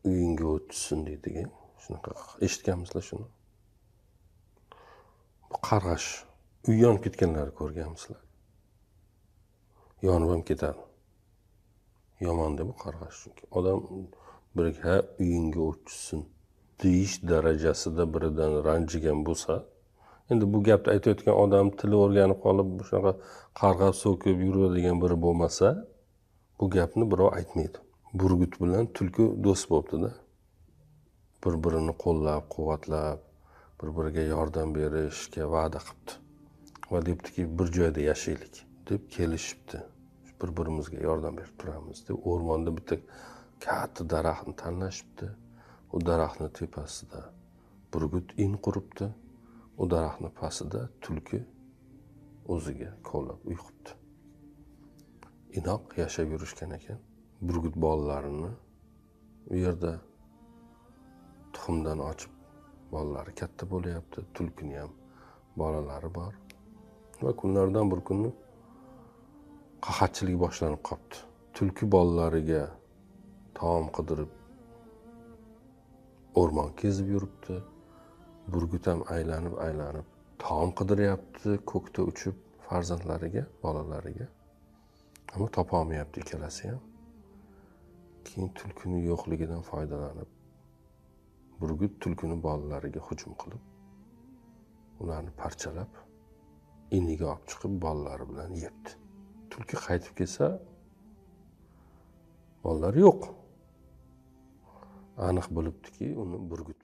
uyingga o'tsin deydigan. Shunaqa eshitganmisizlar shuni? Bu qarg'ash, uy yonib ketganlarni ko'rganmisizlar? Yonib ham ketadi. Yomon-da bu qarg'ash, chunki odam biriga uyingga o'tsin deyish darajasida biridan ranjigan bo'lsa, endi bu gapni aytayotgan odam tili o'rganib qolib shunaqa qarg'ab so'kib yuradigan biri bo'lmasa, bu gapni birov aytmaydi. Burgut bilan tulki do'st bo'libdi-da. Bir-birini qo'llab, quvvatlab, bir-biriga yordam berishga va'da qilibdi. Va debdiki, bir joyda yashaylik deb kelishibdi. Bir-birimizga yordam berib turamiz deb o'rmonda bitta katta daraxtni tanlashibdi. U daraxtning tepasida burgut in quribdi. U daraxtning pastida tulki o'ziga qo'llab uy quribdi. Inoq yashab yurishgan ekan. Burgut bolalarini u yerda tuxumdan ochib bolalari katta bo'lyapti. Tulkining ham bolalari bor. Va kunlardan bir kuni qahatchilik boshlanib qopti. Tulki bolalariga taom qidirib o'rmon kezib yuribdi. Burgut ham aylanib taom qidiryapti, ko'kda uchib farzandlariga, bolalariga. Ammo topa olmayapti ikkalasi ham. Keyin tulkining yo'qligidan foydalanib, burgut tulkining bolalariga hujum qilib, ularni parchalab, iniga olib chiqib bolalari bilan yebdi. Tulki qaytib kelsa, bolalar yo'q. Aniq bo'libdiki, uni burgut